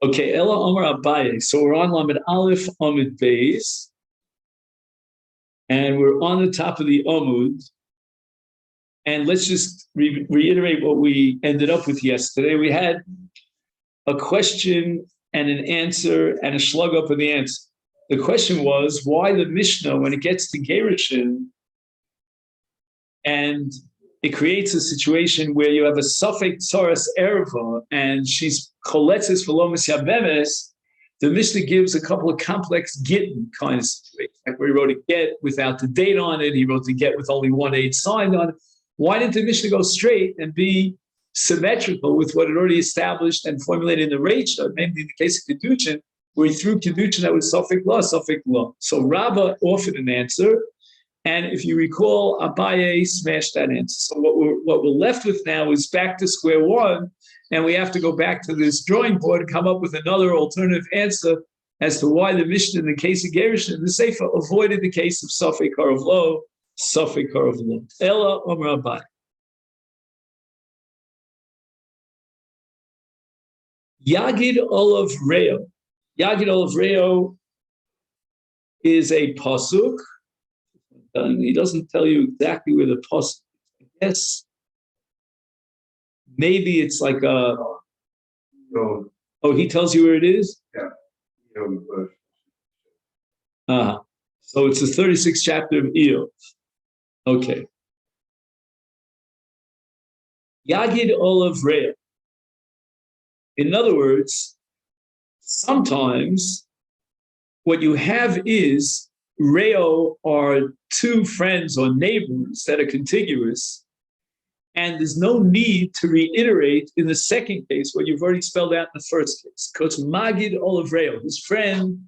Okay, Ella Omar Abaye. So we're on Lamed Aleph Amud Beis, and we're on the top of the Amud. And let's just reiterate what we ended up with yesterday. We had a question and an answer and a slug up of the answer. The question was why the Mishnah, when it gets to Gerushin, and it creates a situation where you have a Safek Tzoras Erva and she's Choletzes Velomis Yabemes, the Mishnah gives a couple of complex gittin kind of situations. Like where he wrote a get without the date on it, he wrote the get with only one age signed on it. Why didn't the Mishnah go straight and be symmetrical with what it already established and formulated in the Reisha, namely in the case of Kedushin, where he threw Kedushin that was Safek Law. So Rabbah offered an answer. And if you recall, Abaye smashed that answer. So what we're left with now is back to square one, and we have to go back to this drawing board and come up with another alternative answer as to why the Mishnah in the case of Gerushin, the Sefer avoided the case of Safek Harav Lo, Safek Harav Lo. Ella Omer Abaye. Yagid Olav Reo. Yagid Olav Reo is a pasuk. He doesn't tell you exactly where the pasuk. I guess maybe it's like a. No. Oh, he tells you where it is. Yeah. So it's the 36th chapter of Iyov. Okay. Yagid Olav Reo. In other words, sometimes what you have is Reo are two friends or neighbors that are contiguous, and there's no need to reiterate in the second case what you've already spelled out in the first case. Because Magid Olav Reo, his friend,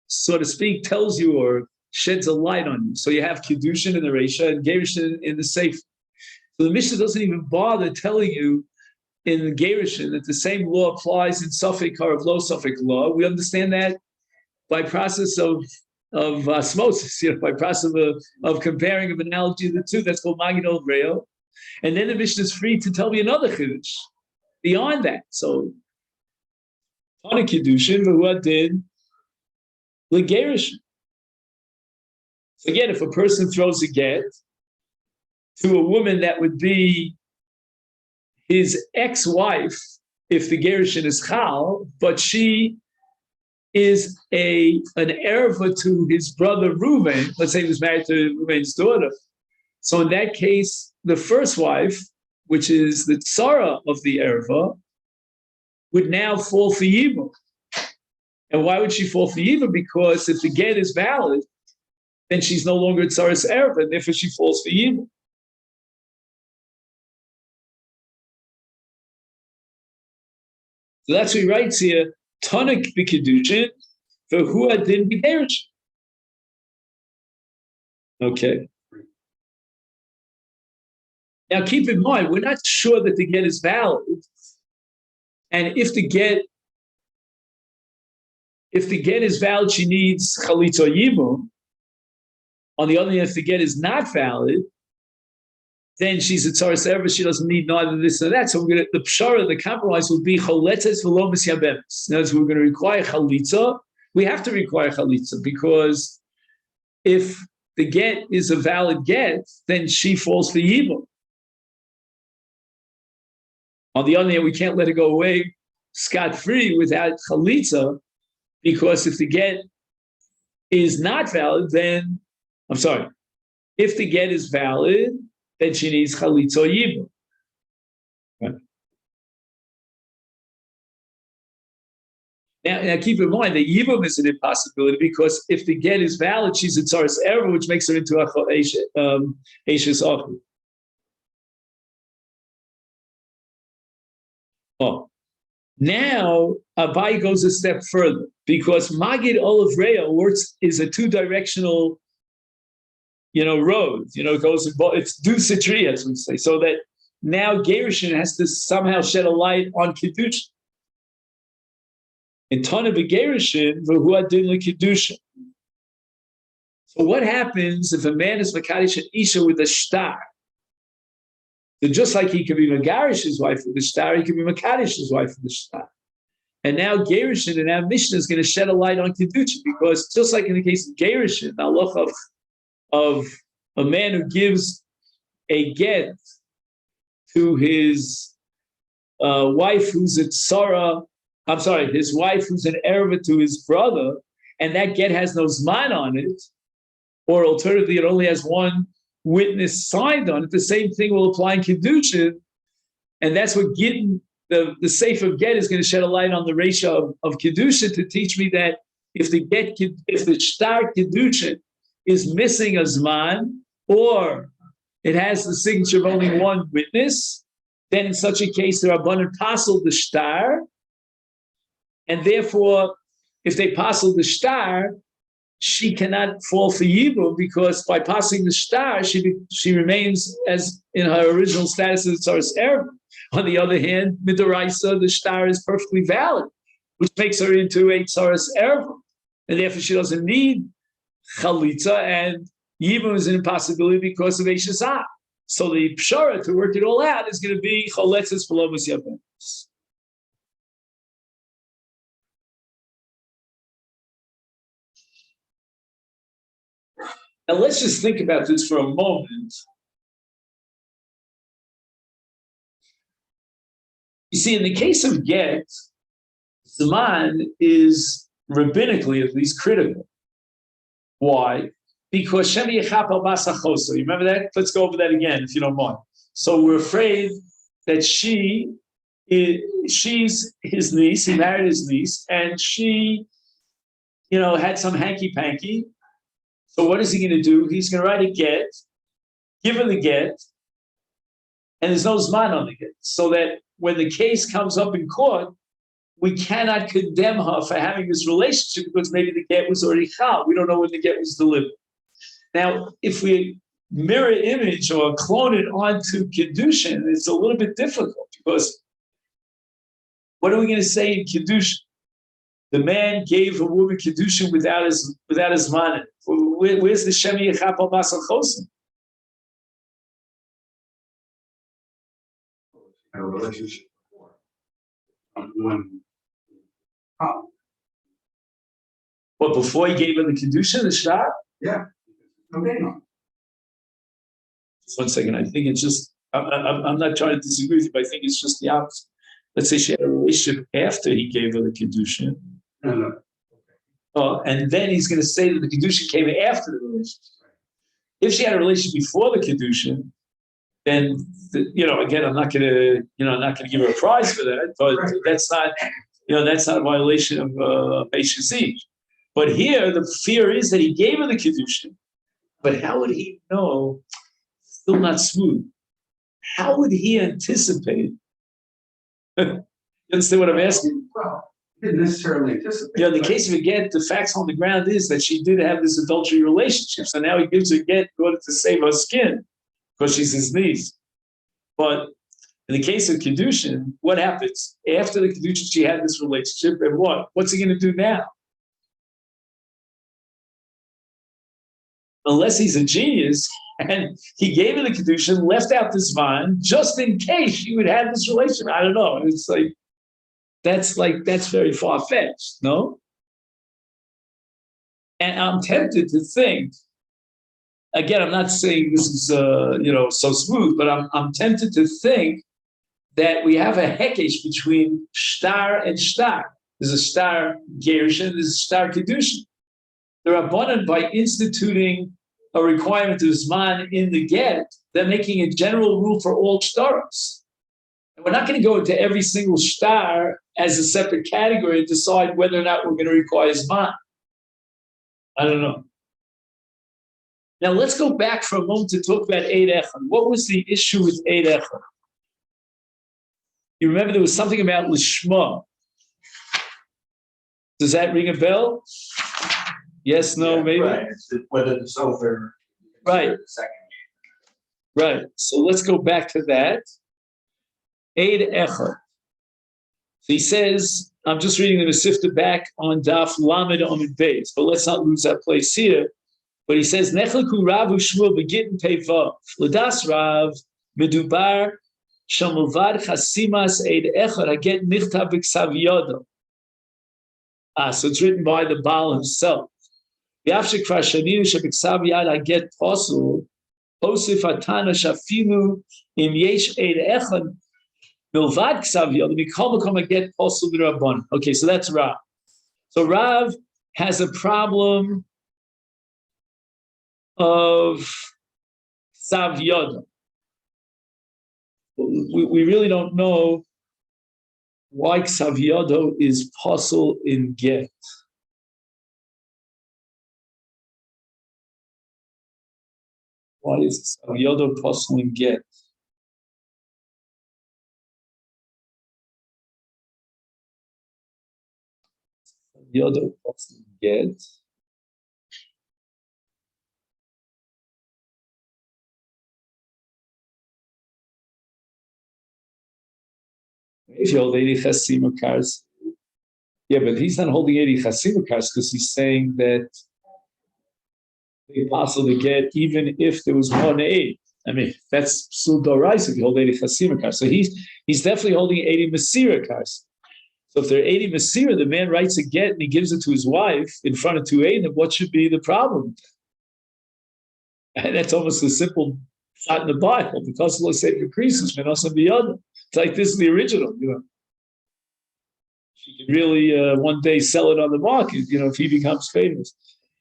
so to speak, tells you or sheds a light on you. So you have Kedushin in the Reisha and Gerushin in the Sefer. So the Mishnah doesn't even bother telling you in the Gerushin that the same law applies in Safek Harav Lo, Safek Law. We understand that by process of osmosis, by process of comparing, of analogy of the two. That's called Magid Olav Reo. And then the Mishnah is free to tell me another Chiddush beyond that. So, Tana Kedushin, V'hu did L'Gerushin. So again, if a person throws a get to a woman that would be his ex-wife, if the Gerushin is Chal, but she is an erva to his brother Reuven, let's say he was married to Reuven's daughter. So in that case, the first wife, which is the tzara of the erva, would now fall for Yibum. And why would she fall for Yibum? Because if the get is valid, then she's no longer tzara's erva, and therefore she falls for Yibum. So that's what he writes here. Tonik b'kedushin, v'hu adin b'gerushin. Okay. Now keep in mind, we're not sure that the get is valid, and if the get is valid, she needs chalitza yibum. On the other hand, if the get is not valid, then she's a tzaras erva. She doesn't need neither this nor that. So the pshara, the compromise, would be choletzes velomis yabemes. In other words, we're going to require chalitza. We have to require chalitza because if the get is a valid get, then she falls for yibum. On the other hand, we can't let her go away scot-free without chalitza, because if the get is not valid, then if the get is valid, then she needs chalitza or yibum. Right. Now keep in mind that yibum is an impossibility because if the get is valid, she's a tzaras erva, which makes her into a eishes achu. Oh, now Abai goes a step further because Magid Olav Reo is a two-directional road, it goes in both, it's du sitri, as we say, so that now Gerushin has to somehow shed a light on Kedushin. In Tana b'Gerushin, v'hu adin l'Kedushin. So what happens if a man is Makadosh an Isha with a shtar? So just like he can be Megarish his wife with the shtar, he can be Makadosh his wife with the shtar. And now Gerushin and our Mishnah is going to shed a light on Kedushin, because just like in the case of Gerushin, the halacha of a man who gives a get to his wife who's a tzara, his wife who's an erva to his brother, and that get has no zman on it, or alternatively, it only has one witness signed on it, the same thing will apply in Kedushin, and that's what Gittin, the Sefer of Get is going to shed a light on the ratio of Kedushin to teach me that if the Shtar Kedushin is missing a Zman, or it has the signature of only one witness, then in such a case, the Rabbanan passel the Shtar, and therefore, if they passel the Shtar, she cannot fall for Yibum, because by passing the Shtar, she remains as in her original status as Tzaras Erev. On the other hand, Midoraisa, the Shtar is perfectly valid, which makes her into a Tzaras Erev, and therefore she doesn't need Chalitza, and Yibum is an impossibility because of Eishazah. So the Pshara, to work it all out, is going to be Choletzes Palomas Yavenos. Now let's just think about this for a moment. You see, in the case of get, Zman is rabbinically at least critical. Why? Because Shemi Yechapal Basachoso. You remember that? Let's go over that again, if you don't mind. So we're afraid that she's his niece, he married his niece, and she, had some hanky-panky. So what is he going to do? He's going to write a get, give her the get, and there's no Zman on the get. So that when the case comes up in court, we cannot condemn her for having this relationship because maybe the get was already chal. We don't know when the get was delivered. Now, if we mirror image or clone it onto Kedushin, it's a little bit difficult, because what are we going to say in Kedushin? The man gave a woman Kedushin without his man. Where's the Shemi Yechapal Basal Chosim? A relationship before. What, before he gave her the Kedushin, the Shtar? Yeah. Okay, no. Just 1 second. I think it's just, I'm not trying to disagree with you, but I think it's just the opposite. Let's say she had a relationship after he gave her the Kedushin. No. And then he's going to say that the Kedushin came after the relationship. If she had a relationship before the Kedushin, then, again, I'm not going to give her a prize for that, but that's not a violation of HZ. But here, the fear is that he gave her the Kedushin, but how would he know? Still not smooth. How would he anticipate? You understand what I'm asking? Well, he didn't necessarily anticipate. In the case of a get, the facts on the ground is that she did have this adultery relationship. So now he gives her a get in order to save her skin, because she's his niece. But in the case of Kedushin, what happens? After the Kedushin, she had this relationship, and what? What's he going to do now? Unless he's a genius, and he gave her the Kedushin, left out this Zman, just in case she would have this relationship. I don't know. It's that's very far-fetched, no? And I'm tempted to think, again, I'm not saying this is so smooth, but I'm tempted to think that we have a hekesh between shtar and shtar. There's a shtar gerushin, there's a shtar kedushin. The Rabbanan, by instituting a requirement of Zman in the get, they're making a general rule for all shtaros. And we're not going to go into every single shtar as a separate category and decide whether or not we're going to require Zman. I don't know. Now let's go back for a moment to talk about Eid Echad. What was the issue with Eid Echad? You remember there was something about Lishma. Does that ring a bell? Yes, no, Yeah, maybe? Right. Whether it's over. Right. Second. Right. So let's go back to that. Eid Echad. So he says, I'm just reading the Masifta back on Daf Lamed Amid Beis, but let's not lose that place here. But he says, Nechleku Rav Shmuel begitten Teva. L'das Rav Medubar Shamuvad Chasimas Eid Echad Haget Nichtav B'Ksav Yodo. So it's written by the Baal himself. I get possible. Posif atana shafilu im yesh eid echad milvad ksav yod mikol makom get possible b'rabban. Okay, so that's Rav. So Rav has a problem of ksav yod. We really don't know why ksav yodo is possible in get. Why is ksav yodo possible in get? Yodo possible in get. If you hold 80 chasima cars, yeah, but he's not holding 80 chasima cars because he's saying that it's possible to get even if there was one aid. I mean, that's Sudorais if you hold 80 chasima cars. So he's definitely holding 80 Masira cars. So if there are 80 Masira, the man writes a get and he gives it to his wife in front of 2 then what should be the problem? And that's almost a simple shot in the Bible because Allah said increases, man, also beyond. It's like this is the original, She can really one day sell it on the market, if he becomes famous.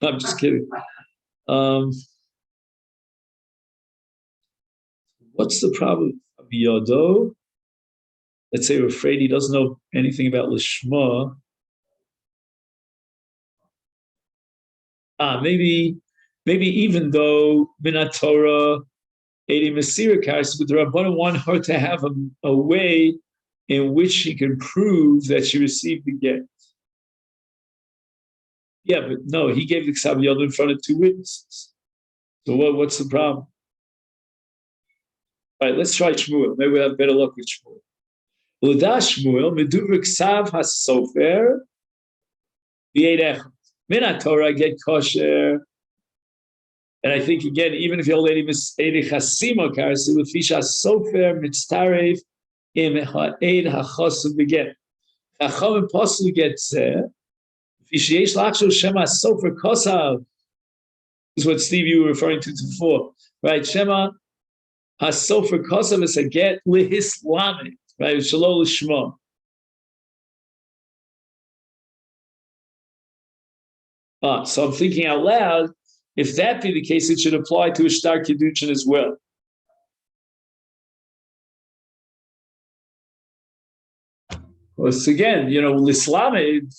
I'm just kidding. What's the problem of Yodo? Let's say we're afraid he doesn't know anything about Lishma. Maybe even though Minat Torah, 80 Masira Kars, but the Rabbanan want her to have a way in which she can prove that she received the get. Yeah, but no, he gave the Ksav Yodo in front of 2 witnesses. So what's the problem? All right, let's try Shmuel. Maybe we'll have better luck with Shmuel. L'da Shmuel, Meduver Ksav HaSofer, V'yed Echad. Minat Torah get kosher. And I think, again, even if you hold 80 chasima kars, L'fisha HaSofer, Mitztaref, Im Ha'ed HaChosav B'get. Chacham Apostle gets there. This is what, Steve, you were referring to before, right? Shema hasofer kosav is a get lihislamet, right? Shalol l'shma. So I'm thinking out loud, if that be the case, it should apply to a shtar kiddushin as well. Once again, lislamet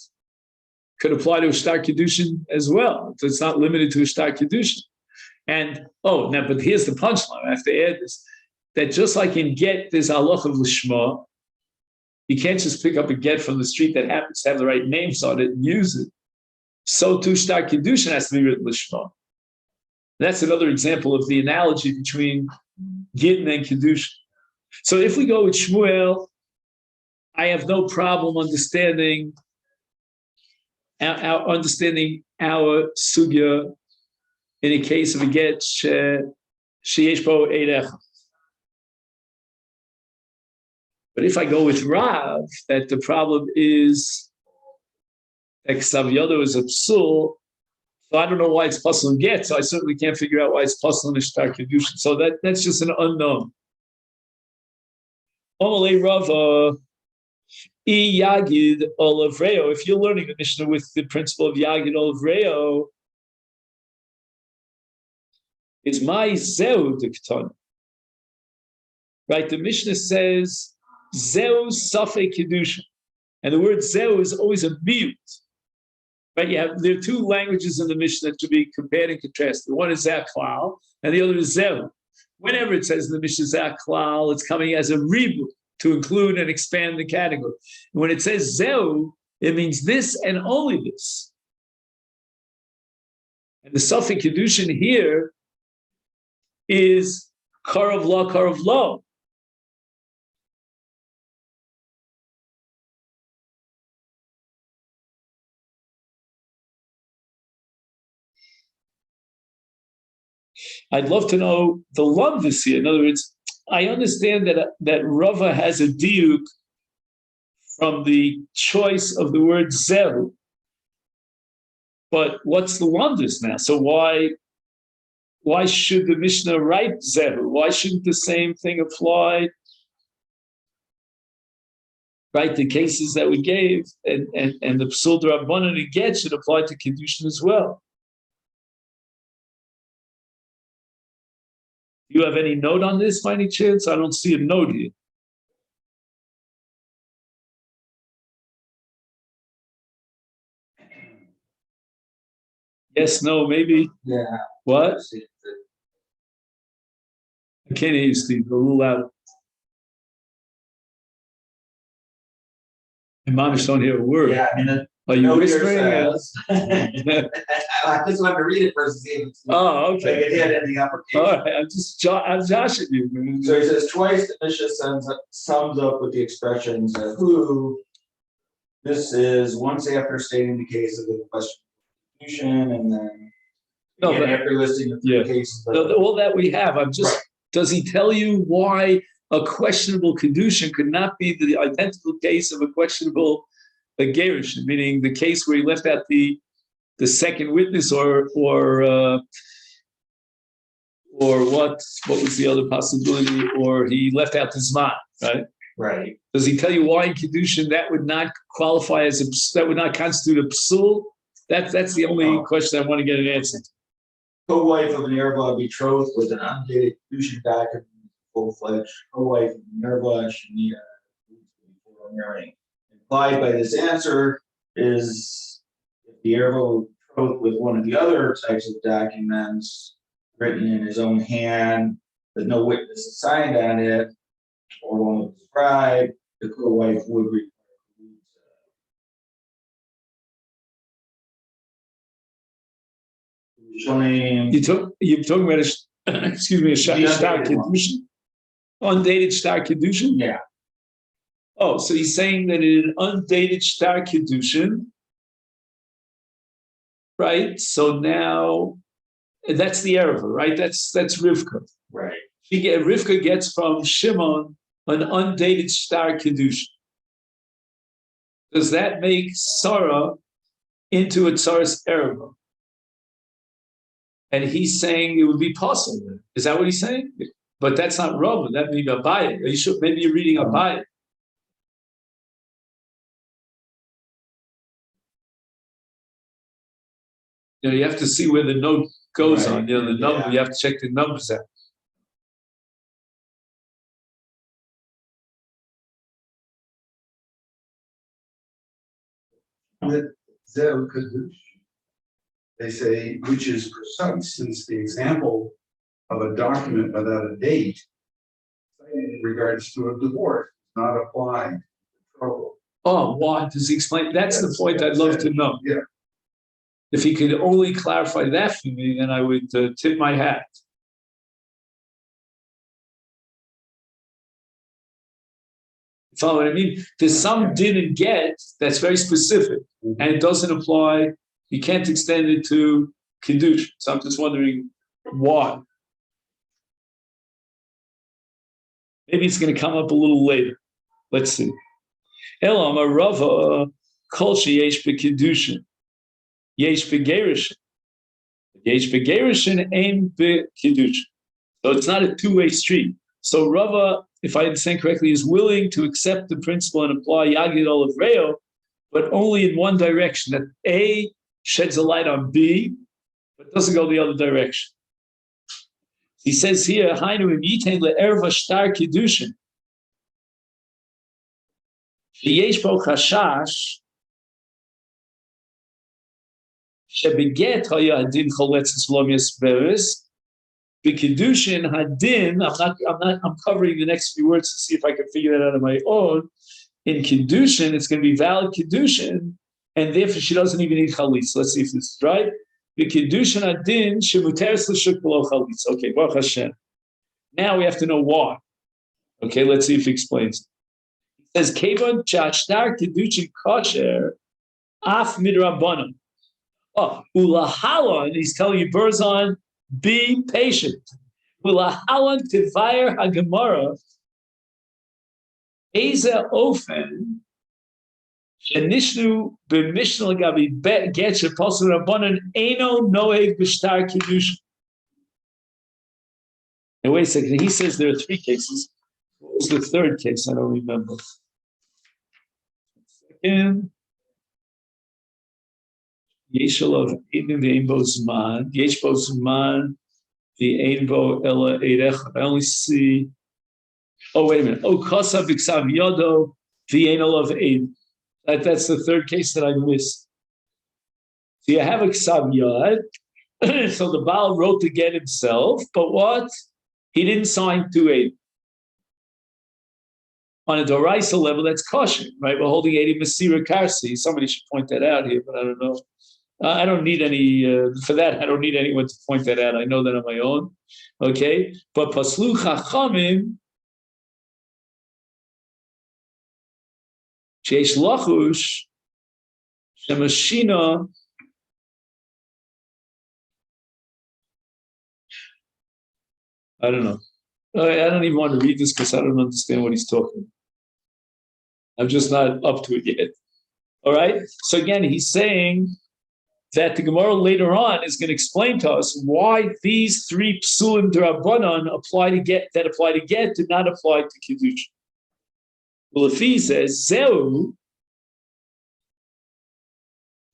could apply to a shtar kiddushin as well. So it's not limited to a shtar kiddushin. And but here's the punchline. I have to add this: that just like in get, there's halach of lishma. You can't just pick up a get from the street that happens to have the right names on it and use it. So too, shtar kiddushin has to be written lishma. That's another example of the analogy between gittin and kiddushin. So if we go with Shmuel, I have no problem understanding our sugya in a case of a get sheyesh bo eid echad. But if I go with Rav, that the problem is that ksav yodo is a psul, so I don't know why it's possible in get, so I certainly can't figure out why it's possible in shtar kiddushin. So that's just an unknown. Omalei Rava. Yagid Olavreo. If you're learning the Mishnah with the principle of Yagid Olavreo, is my Zeu Dikton. Right? The Mishnah says Zeu Safek Kedusha. And the word Zeu is always a mute. Right? There are 2 languages in the Mishnah to be compared and contrasted. One is Zaklal, and the other is Zeu. Whenever it says in the Mishnah Zaklal, it's coming as a reboot to include and expand the category. When it says Zeu, it means this and only this. And the Safek Kedushin here is Karav Lo. I'd love to know the lumdus here. In other words, I understand that Rava has a diuk from the choice of the word Zeu, But what's the wonders now? So why should the Mishnah write Zehu? Why shouldn't the same thing apply? Right, the cases that we gave and the Psul D'Rabbanan and Get should apply to Kiddushin as well. Do you have any note on this by any chance? I don't see a note here. Yes, no, maybe. Yeah. What? I can't hear you, Steve. A little loud. And Mamish don't hear a word. Yeah, I mean, Are you whispering? says, I just wanted to read it first to see if it's Oh, okay. like it had any application. All right, I'm joshing you. So he says twice the Mishnah sums up with the expressions who. This is once after stating the case of the question, and then after listing the three cases. All that we have, I'm just. Right. Does he tell you why a questionable kedushin could not be the identical case of a questionable gerushin, meaning the case where he left out the second witness, or what was the other possibility, or he left out the zman, right? Right. Does he tell you why in kedushin that would not qualify that would not constitute a psul? That's the only question I want to get an answer to. Co-wife of an Araba betrothed with an undated kedushin document, full-fledged co-wife of an Araba Shania before marrying. Implied by this answer is if the Araba betrothed with one of the other types of documents written in his own hand, with no witness assigned on it, or one of the scribe, the co-wife would require. You're talking about a star kedushin, undated star kedushin. Yeah. Oh, so he's saying that in an undated star kedushin, right? So now that's the erva, right? That's Rivka. Right. Rivka gets from Shimon an undated star kedushin. Does that make Sarah into a tsaras erva? And he's saying it would be possible. Is that what he's saying? But that's not Rava. That may be Abaye. Maybe you're reading Abaye. You have to see where the note goes on. The number. You have to check the numbers out. With Zehu Kadush, they say, which is precise, since the example of a document without a date in regards to a divorce does not apply to trouble. Oh, why? Does he explain? That's the point I'd love to know. Yeah. If he could only clarify that for me, then I would tip my hat. Follow what I mean? There's some didn't get that's very specific, and it doesn't apply. You can't extend it to Kiddush. So I'm just wondering why. Maybe it's going to come up a little later. Let's see. Elam a Rava kol sheyesh bekiddushin, yesh begerushin, yesh begerushin aim bekiddushin. So it's not a two-way street. So Rava, if I understand correctly, is willing to accept the principle and apply Yagid Olav Reo, but only in one direction. That A sheds a light on B, but doesn't go the other direction. He says here, Hainu im yitain le'erva shtar kiddushin. Sheyesh bo chashash shebeget haya hadin choletzes v'lo yisberes b'kiddushin hadin. I'm covering the next few words to see if I can figure that out on my own. In kiddushin, it's going to be valid kiddushin, and therefore she doesn't even need chalitz. Let's see if this is right. B'kiddushin hadin shemuteres l'shuk below chalitz. Okay, Baruch Hashem. Now we have to know why. Okay, let's see if he explains. It says, Kevon chashtar kiddushin kosher af midrabanan. Oh, ulahalon, he's telling you, Berzon, be patient. Ulahalon tivayr hagemara eza ofen Nishnu b'mishnah gabi get shepasul rabbanan eno noeg b'shtar kiddush. And wait a second. He says there are three cases. What was the third case? I don't remember. Second. Yeshel of Eden v'Einbo Zman. Yeshbo Zman v'Einbo Ela Eirech. I only see. Oh, wait a minute. Oh, Kosa v'Ksav Yodo v'Einol of Eden. That's the third case that I missed. So you have a Ksav Yod. So the Baal wrote to get himself, but what? He didn't sign 280. On a Doraisa level, that's kosher, right? We're holding 80 Masira Karsi. Somebody should point that out here, but I don't know. I don't need any, for that, I don't need anyone to point that out. I know that on my own. Okay? But Paslu Chachamim, Sheish Lachush, Shemashina, I don't know. I don't even want to read this because I don't understand what he's talking about. I'm just not up to it yet. All right? So again, he's saying that the Gemara later on is going to explain to us why these three psulim d'Rabbanan apply to get did not apply to Kiddush. Well, if he says, Zeu,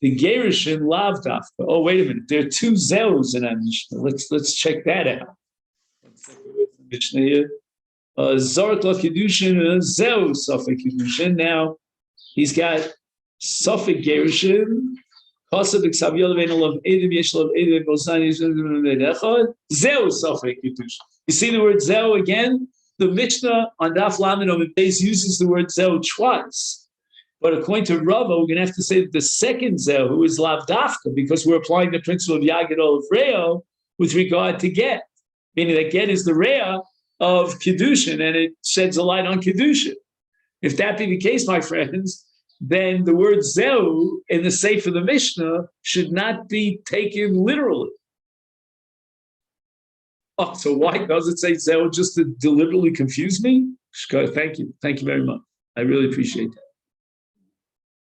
the Gerushin lav dafka. Oh, wait a minute. There are two Zeus in our Mishnah. Let's check that out. Mishnah here. Zorat la Kiddushin, Zeu Safek Kiddushin. Now, he's got Safek Gerushin, Kosav Iksav Yolavein Olav Edim Yeshlav Edim Bosani Echad, Zeu Safek Kiddushin. You see the word Zeu again? The Mishnah on Daf Lamed Amud Beis uses the word Zeu twice. But according to Rava, we're going to have to say that the second Zeu, who is Lav Dafka, because we're applying the principle of Yagid Olav Reo with regard to get. Meaning that get is the Rea of Kiddushin, and it sheds a light on Kiddushin. If that be the case, my friends, then the word Zeu in the Sefer of the Mishnah should not be taken literally. Oh, so why does it say Zeu? Just to deliberately confuse me? Thank you. Thank you very much. I really appreciate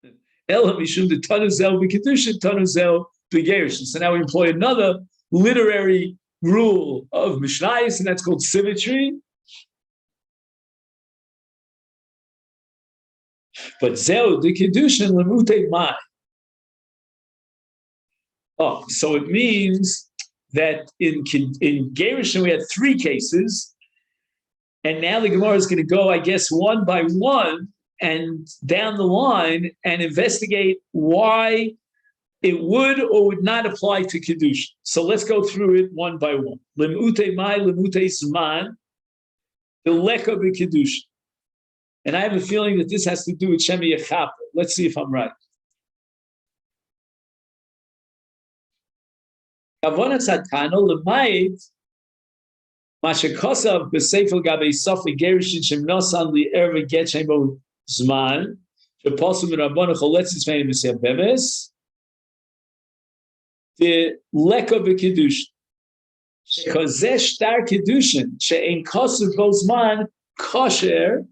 that. Elam Mishum the Tanu Zeu b'Kiddushin, Tanu Zeu b'Gerushin. So now we employ another literary rule of Mishnayos, and that's called symmetry. But Zeu the Kiddushin lemute mai. Oh, so it means that in Gerushin we had three cases, and now the Gemara is going to go, I guess, one by one and down the line and investigate why it would or would not apply to Kiddush. So let's go through it one by one. Lemute mai, lemute zman, the leka b'Kiddush. And I have a feeling that this has to do with Shemi Yechapa. Let's see if I'm right. Kavonat Satano lemayit mashekosav b'seifel gabei sofi gerushin shemnosan li'erve get shemo zman sheposum v'rabbanu choletzis meini b'siyah bemes the leka b'Kiddush shekozeh shtar Kiddushin she'en kosav bo zman kosher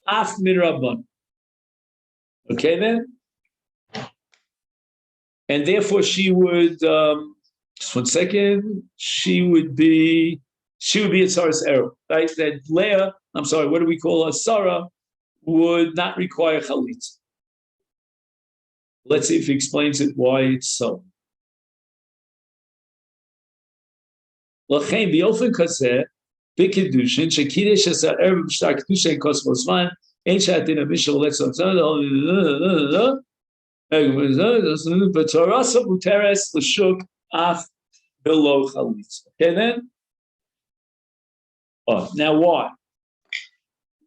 af midrabban. Okay then? And therefore she would, just 1 second, she would be a Sarah's error, right? That Leah, I'm sorry, what do we call her? Sarah would not require chalitza. Let's see if he explains it why it's so. L'chein b'ofen kazeh b'kiddushin shekidesh asar erev b'shtar kiddushin kos b'zman ein she'atin amishal letzon b'torasa muteres l'shuk af below chalitza. Okay then? Oh, now why?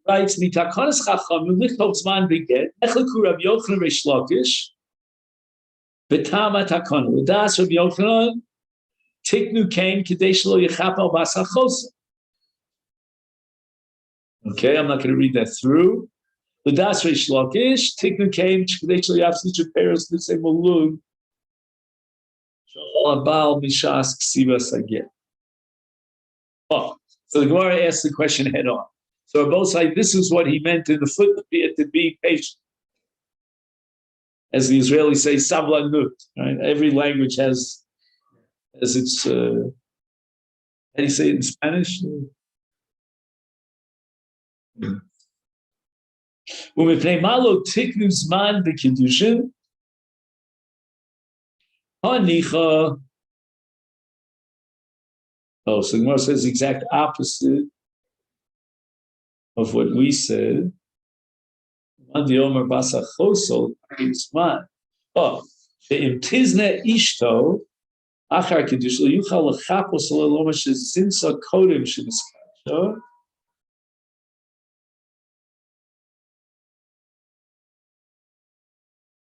Writes mitakonas chachamim lichov zman b'get echleku Rabbi Yochanan Reish Lakish b'tama takona l'das Rabbi Yochanan tiknu kain kadesh lo yechapal bas hachosa. Okay, I'm not going to read that through. L'das Reish Lakish tiknu kain kadesh lo yafsich peros l'sei molug shal abal mishas ksiva saget. Oh, so the Gemara asks the question head on. So both sides, this is what he meant in the footnote, to be patient. as the Israelis say, sablanut. Right? Every language has its. How do you say it in Spanish? ומפני מה לא תקנו זמן בקידושין? הניחא. Oh, so the Gemara says the exact opposite of what we said. Oh, שאם תזנה אשתו אחר קידוש לא יוכל לחפש ללא שזינסה קודם שנזכר.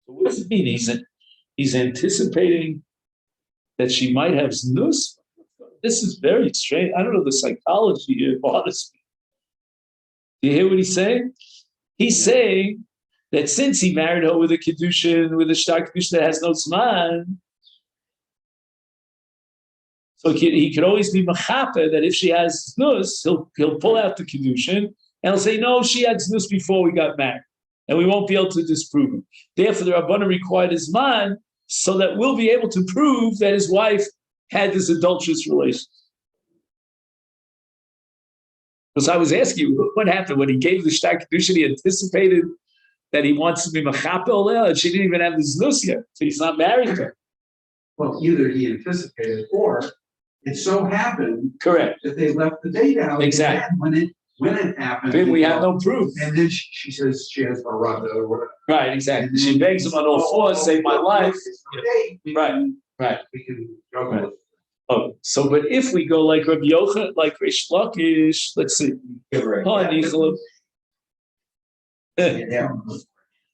What does it mean? He's anticipating that she might have znus. This is very strange. I don't know the psychology here. It bothers me. Do you hear what he's saying? He's saying that since he married her with a kedushin, with a shtar kedushin that has no zman, so he could always be machaper that if she has znus, he'll pull out the kedushin and he'll say, no, she had znus before we got married. And we won't be able to disprove it. Therefore, the Rabbanah required his man so that we'll be able to prove that his wife had this adulterous relation. Because I was asking you, what happened when he gave the shtar kedushin? He anticipated that he wants to be machapel, and she didn't even have the znus yet, so he's not married to her. Well, either he anticipated, or it so happened, correct, that they left the date out. Exactly. When it happened, then we have no proof. And then she says she has barada or whatever. Right, exactly. She begs him on all fours, save my life. Right. We can juggle with it. Oh, so but if we go like Rabbi Yochanan, like Rish Lakish, let's see.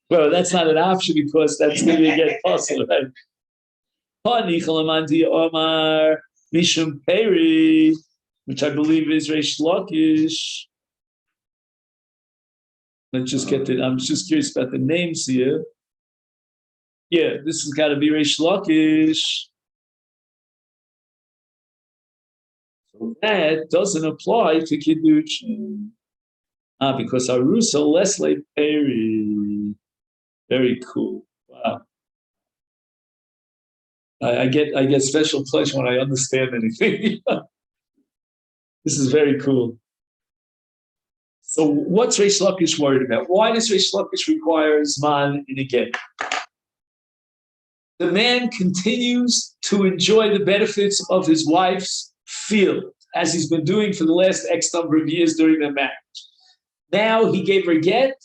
Well, that's not an option because that's going to get puzzled, right? Omar Mishum Peri, which I believe is Rish Lakish. Let's just get the. I'm just curious about the names here. Yeah, this has got to be Rish Lakish. So that doesn't apply to Kiddushin. Because Arusa Leslie Perry. Very cool. Wow. I get special pleasure when I understand anything. This is very cool. So what's Reish Lakish worried about? Why does Reish Lakish require Zman in again? The man continues to enjoy the benefits of his wife's field, as he's been doing for the last X number of years during their marriage. Now he gave her get.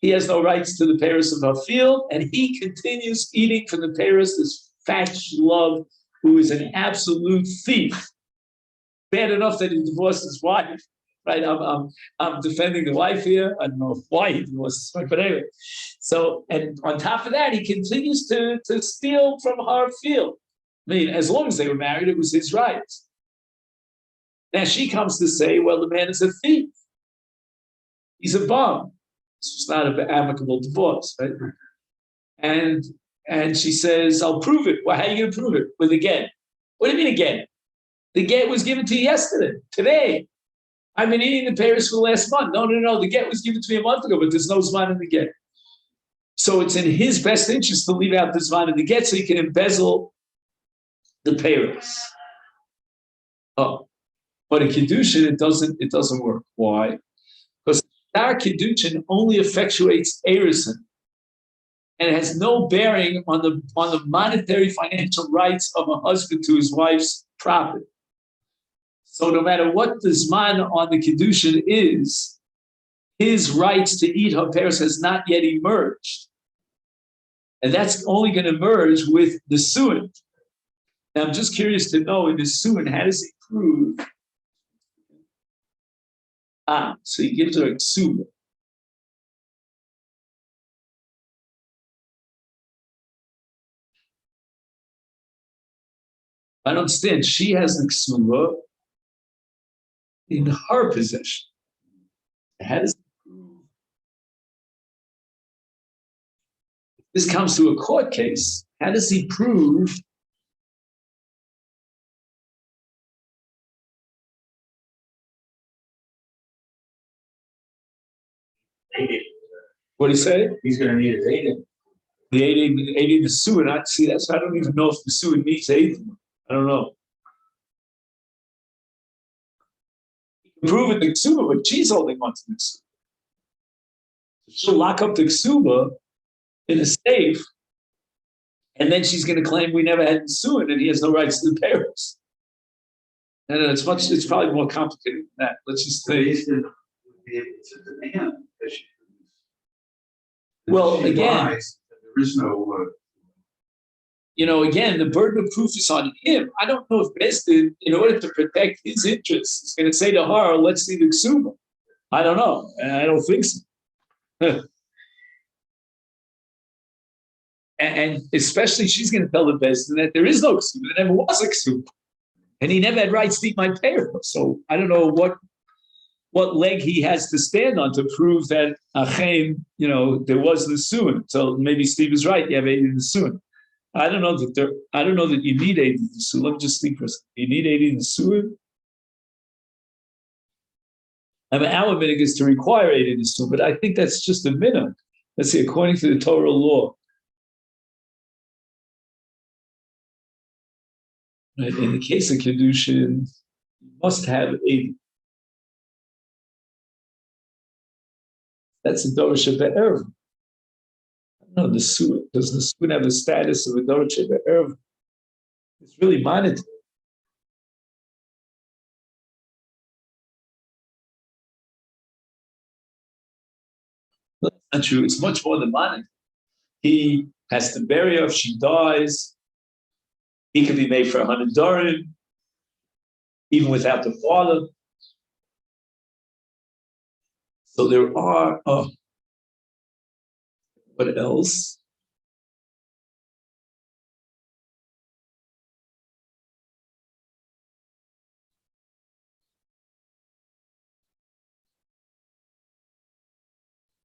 He has no rights to the Paris of her field, and he continues eating from the Paris, this fat love, who is an absolute thief. Bad enough that he divorced his wife. Right, I'm defending the wife here. I don't know why he divorced his wife, but anyway. So, and on top of that, he continues to steal from her field. I mean, as long as they were married, it was his right. Now she comes to say, well, the man is a thief. He's a bum. This was not an amicable divorce, right? And she says, I'll prove it. Well, how are you going to prove it? With a get. What do you mean again? The get was given to you yesterday, today. I've been eating the Paris for the last month. No. The get was given to me a month ago, but there's no Zman in the get. So it's in his best interest to leave out the Zman in the get so he can embezzle the Paris. Oh, but in Kiddushin, it doesn't work. Why? Because our Kiddushin only effectuates Erison, and it has no bearing on the monetary financial rights of a husband to his wife's property. So no matter what the Zman on the Kiddushin is, his rights to eat her Paris has not yet emerged. And that's only going to emerge with the Suin. Now I'm just curious to know in the Suin, how does he prove? So he gives her a ksuba. I don't understand. She has the ksuba in her possession. How does he prove? If this comes to a court case, how does he prove? What do you say? He's going to need his agent. The aiding the suin. I see that. So I don't even know if the suin needs aiding. I don't know. You can prove it the ksuba, but she's holding on to the ksuba. She'll lock up the ksuba in a safe, and then she's going to claim we never had the suin, and he has no rights to the parents. And it's probably more complicated than that. Let's just The think. basin would be able to demand that she produce. Well, She again, lies, there is no. Again, the burden of proof is on him. I don't know if Bestin, in order to protect his interests, is going to say to her, let's see the ksuba. I don't know. I don't think so. and especially she's going to tell the Bestin that there is no ksuba. There never was a ksuba. And he never had rights to eat my parent. So I don't know what leg he has to stand on to prove that Achem, there was the suin. So maybe Steve is right. You have aiding the suin. I don't know that you need aiding the suin. Let me just think for a second. You need aiding the suin. I mean, our minhag is to require aiding the suin, but I think that's just a minhag. Let's see, according to the Torah law. Right? In the case of Kedushin, you must have aiding. That's a Dorosh Be'erev. No, does the suin have the status of a Dorosh Be'erev? It's really monetary. That's not true. It's much more than monetary. He has to bury her if she dies. He can be made for 100 darim, even without the father. So there are, what else?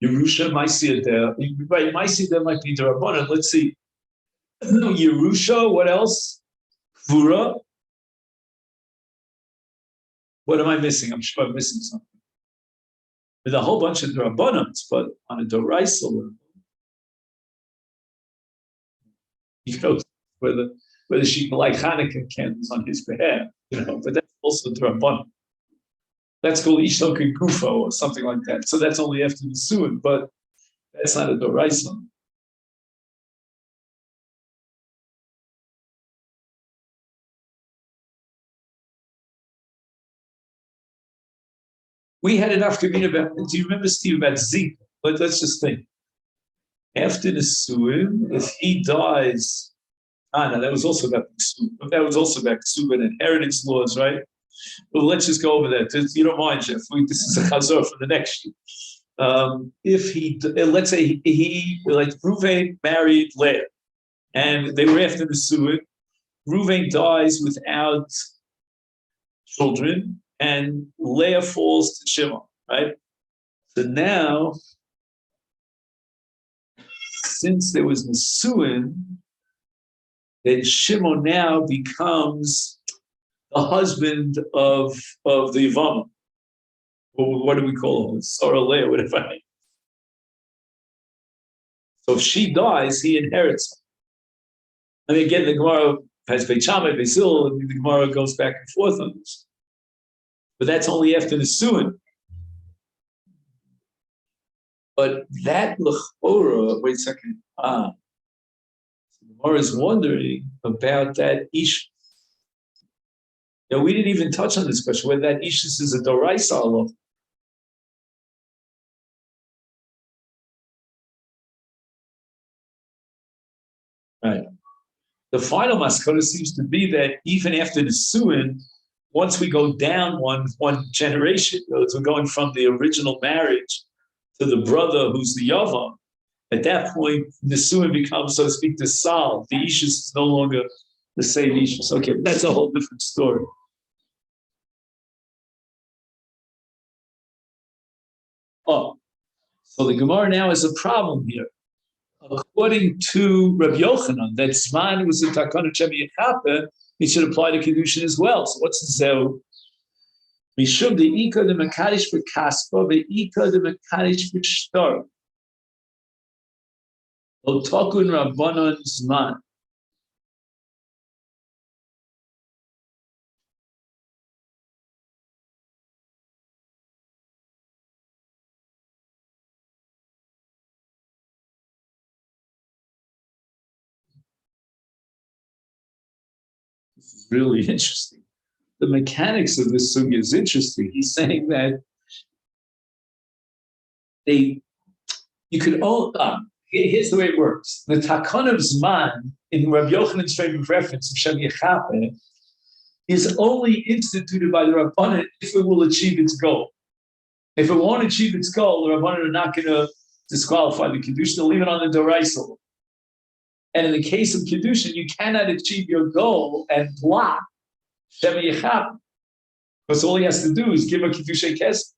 Yerusha, Maisiyah there. Right, Maisiyah there might be Darabanan. Let's see. Yerusha, what else? Kvura. What am I missing? I'm sure I'm missing something. There's a whole bunch of Darabanans, but on a Doraisa whether she can light Hanukkah candles on his behalf, but that's also Darabanan. That's called Ishtok Gufo or something like that. So that's only after the Suin, but that's not a Doraisa. We had enough community about, do you remember, Steve, about Zeke? But let's just think. After the Suin, if he dies, no, that was also about the Suin. That was also about Suin and inheritance laws, right? Well, let's just go over that. You don't mind, Jeff. This is a chazor for the next year. If he, let's say like Ruvain married Leah, and they were after the Suin, Ruvain dies without children, and Leah falls to Shimon, right? So now, since there was Nisuin, then Shimon now becomes the husband of the Yevamot. Or what do we call her? Sarah Leah, whatever. So if she dies, he inherits her. And again, the Gemara has Beit Shammai, Beit Hillel, and the Gemara goes back and forth on this. But that's only after the Suin. But that L'chora, wait a second. The Gemara is wondering about that Ish. Now, we didn't even touch on this question, whether that Ishus is a Doraisa Allah. Right. The final maskara seems to be that even after the Suin, once we go down one generation, we're going from the original marriage to the brother who's the Yavam. At that point, the Suin becomes, so to speak, the Sal. The Ishus is no longer the same Ishus. Okay, that's a whole different story. Oh, so the Gemara now has a problem here. According to Rabbi Yochanan, that Zman was a Takana Shemi Yechape, it should apply to Kedushin as well. So what's the Zeu? Mishum the Ika the Makadish for Kaspa, the Ika the Makadish for Shtar. Lo tokun rabbanon zman. This is really interesting. The mechanics of this sugya is interesting. He's saying that you could all, here's the way it works. The takon of zman in Rabbi Yochanan's frame of reference of Shem Yechape is only instituted by the Rabbanan if it will achieve its goal. If it won't achieve its goal, the Rabbanan are not going to disqualify the Kedushin, they'll leave it on the Doraisa. And in the case of Kedushin, you cannot achieve your goal and block Shem Yechape. Because all he has to do is give a Kedushay Kesef.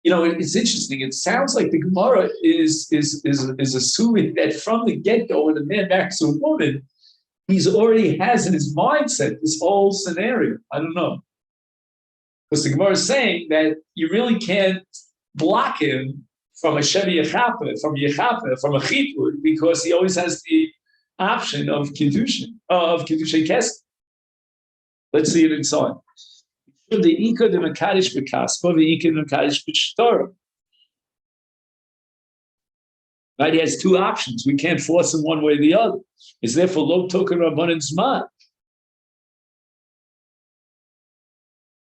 You know, it's interesting. It sounds like the Gemara is assuming that from the get-go, when a man marries a woman, he's already has in his mindset this whole scenario. I don't know. Because the Gemara is saying that you really can't block him from a Shevi Yechape, from a Chipur, because he always has the option of Kiddushin, of Kiddushay Kesef. Let's see it inside. The Ika de Makadish Bekaspa, the Ika de Makadish B'Shtora. Right? He has two options. We can't force him one way or the other. It's therefore Lo Token Rabbanan Zman.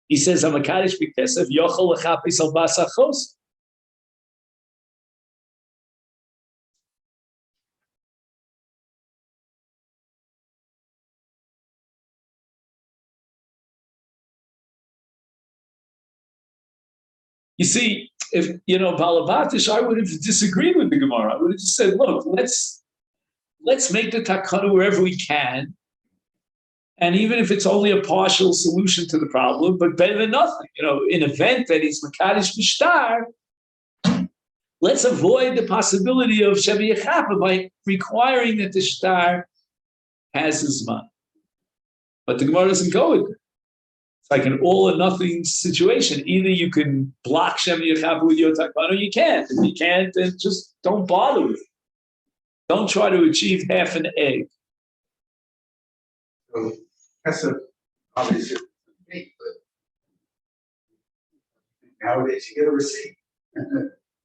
He says, Hamakadish Bekesef, Yochel Lechapis Al Basachos. You see, if Balabatish, I would have disagreed with the Gemara. I would have just said, look, let's make the takana wherever we can. And even if it's only a partial solution to the problem, but better than nothing. In event that he's Makadish B'Shtar, let's avoid the possibility of Shevi Yechape by requiring that the Shtar has his man. But the Gemara doesn't go with it. It's like an all or nothing situation. Either you can block Shem Yechape with your takana, or you can't. If you can't, then just don't bother with it. Don't try to achieve half an egg. So Kesef obviously is fake, but nowadays you get a receipt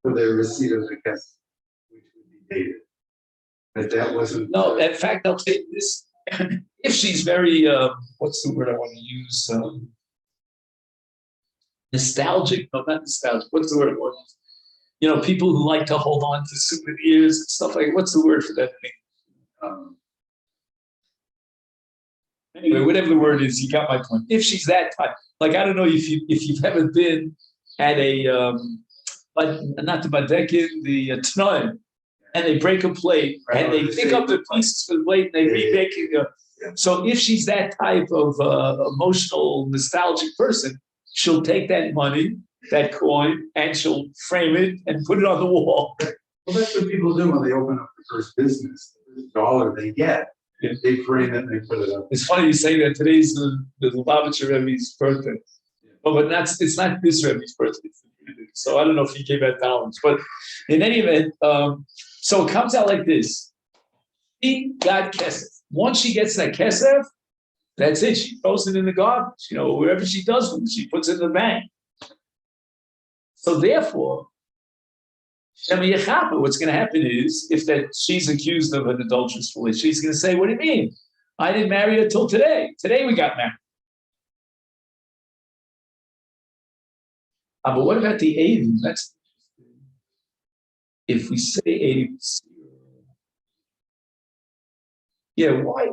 for the receipt of the Kesef, which would be dated. But that wasn't. No, in fact, I'll say this. If she's very, what's the word I want to use? Nostalgic? No, not nostalgic. What's the word I want to use? People who like to hold on to souvenirs and stuff like that. What's the word for that thing? Anyway, whatever the word is, you got my point. If she's that type, like I don't know if you've ever been at a, like not the Badekin, the Tanoim, and they break a plate and they pick up the pieces for the plate and they remake it. So if she's that type of emotional, nostalgic person, she'll take that money, that coin, and she'll frame it and put it on the wall. Well, that's what people do when they open up the first business. The dollar they get, they frame it and they put it up. It's funny you say that. Today's the Lubavitcher Rebbe's birthday. Oh, but it's not this Rebbe's birthday. So I don't know if he gave out balance. But in any event, so it comes out like this. He got kesef. Once she gets that kesef, that's it. She throws it in the garbage. Wherever she does with it, she puts it in the bank. So therefore, what's going to happen is, if that she's accused of an adulterous relationship, she's going to say, "What do you mean? I didn't marry her till today. Today we got married." But what about the 80? That's if we say 80. Yeah, why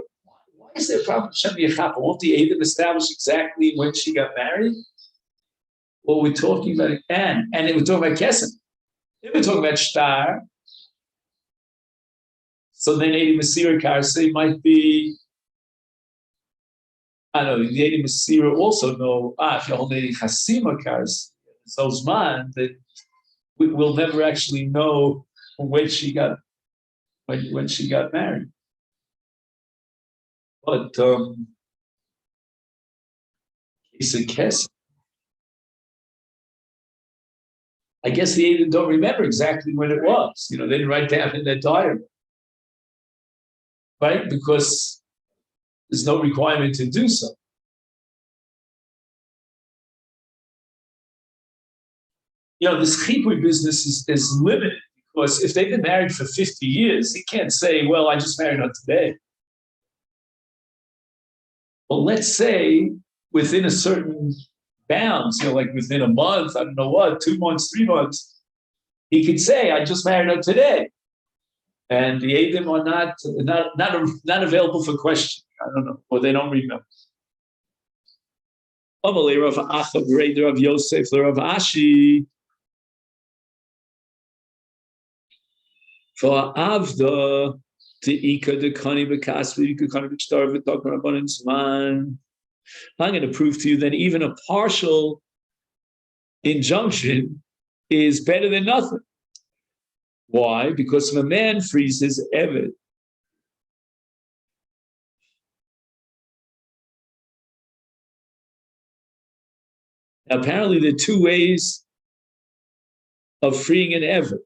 is there a problem with Shem Yechape? Won't the Eidim establish exactly when she got married? Well, we're talking about and we're talking about Kesef. If we're talking about Shtar, so then Eidim Masira Karse might be. I don't know, the Eidim Masira also know, if you're holding Chasima Karse, so Zman, that we'll never actually know when she got married. But it's a Kesef. I guess the Aiden don't remember exactly when it was. They didn't write down in their diary, right? Because there's no requirement to do so. This chipui business is limited because if they've been married for 50 years, he can't say, well, I just married her today. Well, let's say within a certain bounds, like within a month, I don't know what, 2 months, 3 months, he could say, I just married her today. And the Eidim are not available for question. I don't know, or they don't remember. Rav Achav, Rav Yosef, Rav Ashi. For Avda, the Ika, the Kani, the Kasvi, the Kani, the Star, the Takar, Abundance, Man. I'm going to prove to you that even a partial injunction is better than nothing. Why? Because if a man frees his Eved, apparently there are 2 ways of freeing an Eved.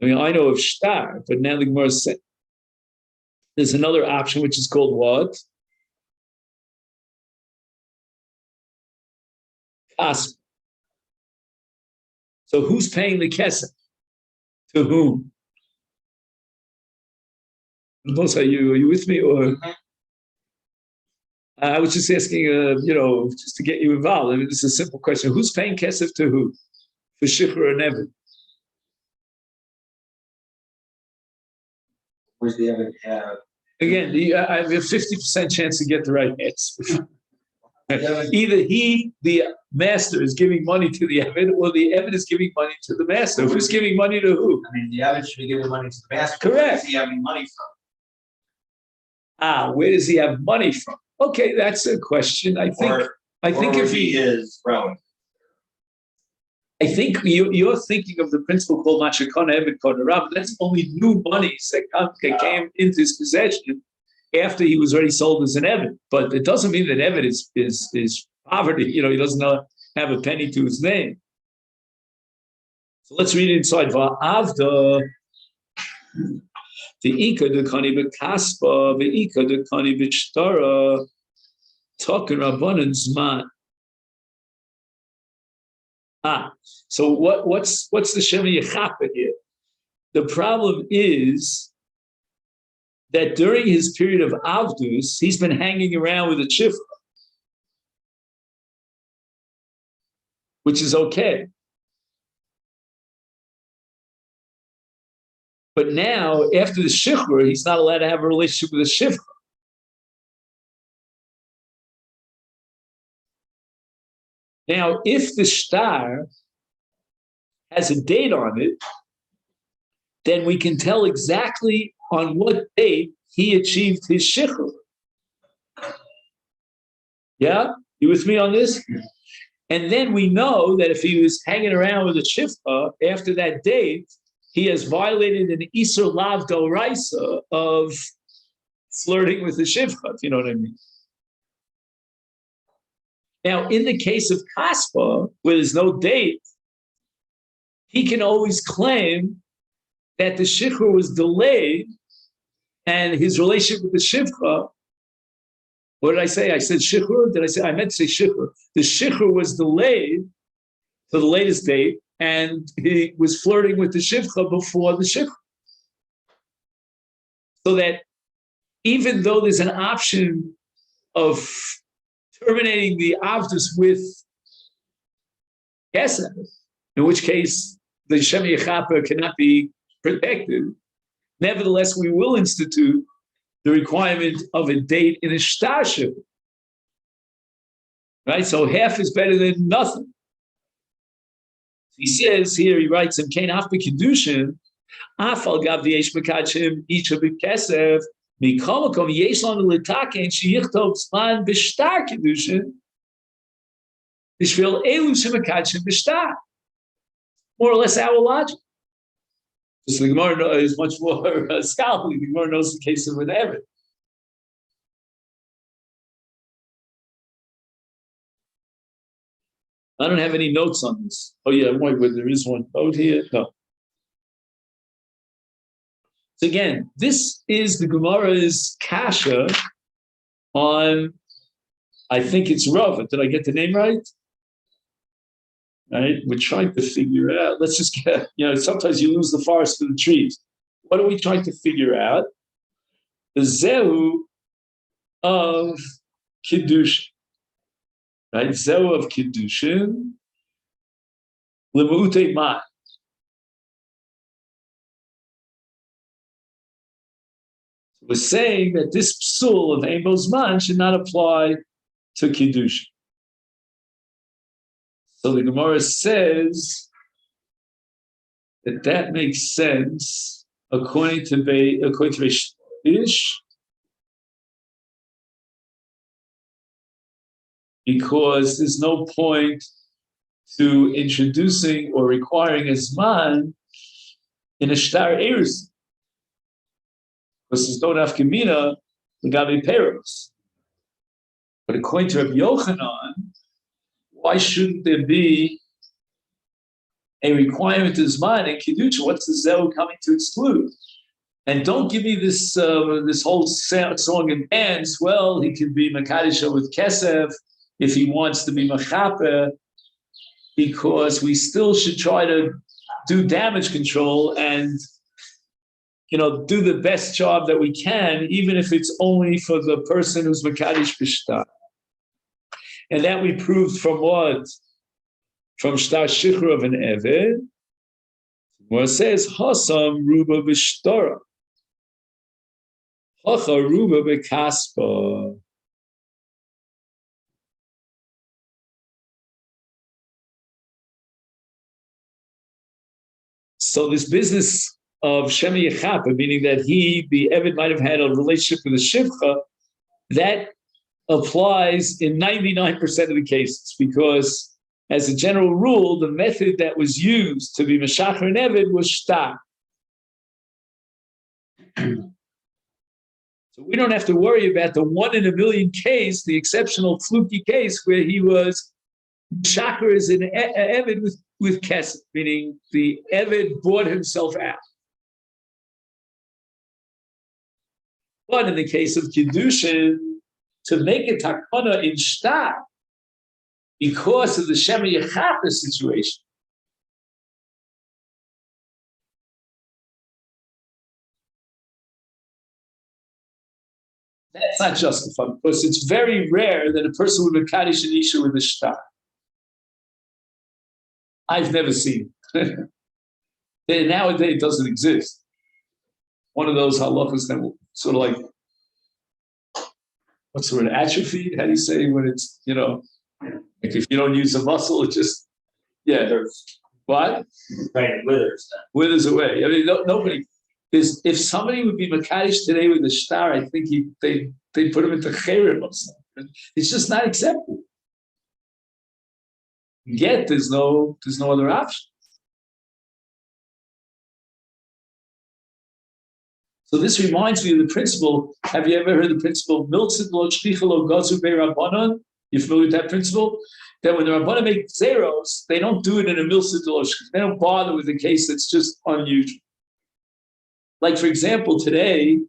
I know of shtar, but now the Gemara said there's another option which is called what? Kasp. So who's paying the kesef? To whom? Are you with me, or I was just asking, just to get you involved. I mean, this is a simple question. Who's paying kesef to who? For shikhr or nevid? Where's the evidence have? Again, I have a 50% chance to get the right answer. Either he, the master, is giving money to the Evid, or the Evid is giving money to the master. Who's giving money to who? I mean, the Evid should be giving money to the master. Correct. Where is he having money from? Where does he have money from? Okay, that's a question. I think if he is relevant. I think you're thinking of the principle called Machakona Evid Kodarab. That's only new monies that came into his possession after he was already sold as an Evid. But it doesn't mean that Evid is poverty. He doesn't have a penny to his name. So let's read it inside. Va'avda the Ika de Kani Bekaspa, the Ika de Kani B'Shtara, Token Rabbanan Zman. So what's the Shema Yechapa here? The problem is that during his period of Avdus, he's been hanging around with a Chifra, which is okay. But now, after the Shifra, he's not allowed to have a relationship with a Shifra. Now, if the Shtar has a date on it, then we can tell exactly on what date he achieved his Shikhr. Yeah? You with me on this? And then we know that if he was hanging around with a Shifra after that date, he has violated an Isur Lav Doraisa of flirting with the Shifra, if you know what I mean. Now, in the case of Kaspa, where there's no date, he can always claim that the Shikhr was delayed and his relationship with the Shifra, what did I say? I said Shikhr? I meant to say Shikhr. The Shikhr was delayed to the latest date, and he was flirting with the Shifra before the Shikhr. So that even though there's an option of terminating the Avdus with Kesef, in which case the Shem Yechapa cannot be protected, nevertheless, we will institute the requirement of a date in a shtarship. Right? So half is better than nothing. He says here, he writes, in Kain Af B'Kiddushin, Afal Gav V'yesh B'Kadshim, Each of B'Kesef, Mikamakom Yesh Lanu L'Taken, Sheyichtov Zman B'Shtar Kiddushin, B'Shvil Elu Shemekadshim B'Shtar. More or less our logic. So the Gemara is much more scholarly. The Gemara knows the case of an Evid. I don't have any notes on this. Oh yeah, wait, there is one note here. No. So again, this is the Gemara's kasha on, I think it's Rava. Did I get the name right? Right? We're trying to figure it out. Let's just get, sometimes you lose the forest for the trees. What are we trying to figure out? The Zehu of Kiddushin. Right? Zehu of Kiddushin. Lemute Ma. We're saying that this psul of Ein Bozman should not apply to Kiddushin. So the Gemara says that makes sense according to Reish Lakish, because there's no point to introducing or requiring a zman in a shtar erusin, because there's no nafkamina l'gabe peros. But according to Rabbi Yochanan, why shouldn't there be a requirement to zman in Kiddushin? What's the Zehu coming to exclude? And don't give me this this whole song and dance. Well, he can be Makadisha with Kesef if he wants to be Machaper, because we still should try to do damage control and do the best job that we can, even if it's only for the person who's Makadish B'shtar. And that we proved from what? From Shtar Shichur of an Eved, where it says, Hasam Ruba B'Shtara. Hacha Ruba B'Kaspa. So this business of Shemi Yechapa, meaning that the Eved might have had a relationship with the Shivcha, that applies in 99% of the cases, because as a general rule, the method that was used to be Meshacher and Eved was Shtar. So we don't have to worry about the 1 in a million case, the exceptional fluky case where he was Meshacher as an Eved with Kesef, meaning the Eved bought himself out. But in the case of Kiddushin, to make a takana in Shtar, because of the Shema Yechapa situation, that's not justified, because it's very rare that a person would be Kaddish an Isha with a Shtar. I've never seen it. Nowadays, it doesn't exist. One of those halachas that sort of like, what's the word, atrophied? How do you say when it's, like if you don't use a muscle, it just, what? Right, it withers. Withers away. I mean, nobody, if somebody would be Makadish today with a shtar, I think they put him into Cherem or something. It's just not acceptable. Yet there's no other option. So this reminds me of the principle. Have you ever heard the principle? Miltzit lo shlicha lo gazu bei Rabbanon. You familiar with that principle? That when the Rabbanon make zeros, they don't do it in a miltzit lo shlicha. They don't bother with a case that's just unusual. Like, for example, today,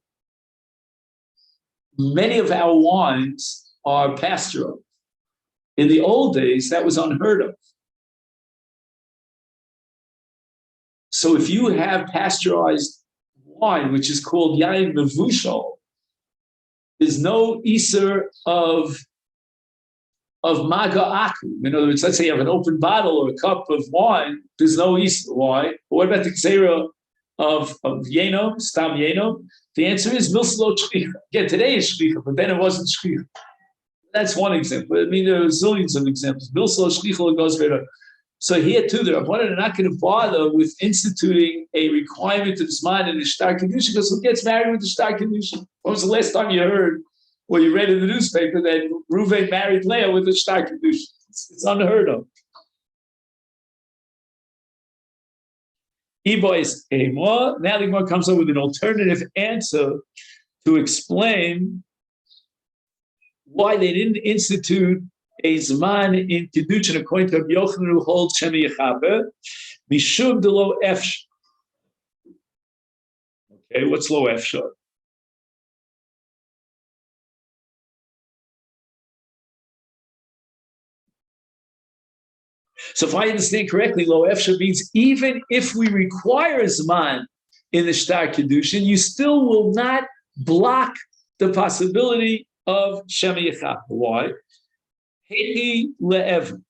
many of our wines are pasteurized. In the old days, that was unheard of. So if you have pasteurized wine, which is called yain mevushal, there's no iser of maga aku. In other words, let's say you have an open bottle or a cup of wine, there's no iser. Why? But what about the xera of yeno, stam yeno? The answer is milslo shlicha. Again, today is shlicha, but then it wasn't shlicha. That's one example. I mean, there are zillions of examples. Milslo shlicha goes better. So here too, the Rabbanan are not going to bother with instituting a requirement of Zman in the Shtar Kedusha, because who gets married with the Shtar Kedusha? When was the last time you heard or you read in the newspaper that Reuven married Leah with the Shtar Kedusha? It's unheard of. Now the Gemara comes up with an alternative answer to explain why they didn't institute a zman in kedushin according to Rabbi Yochanan who holds Shem Yechaber, mishum de lo efsh. Okay, what's lo efshar? So if I understand correctly, lo efshar means even if we require zman in the shtar kedushin, you still will not block the possibility of Shem Yechaber. Why? Hehi le'evit.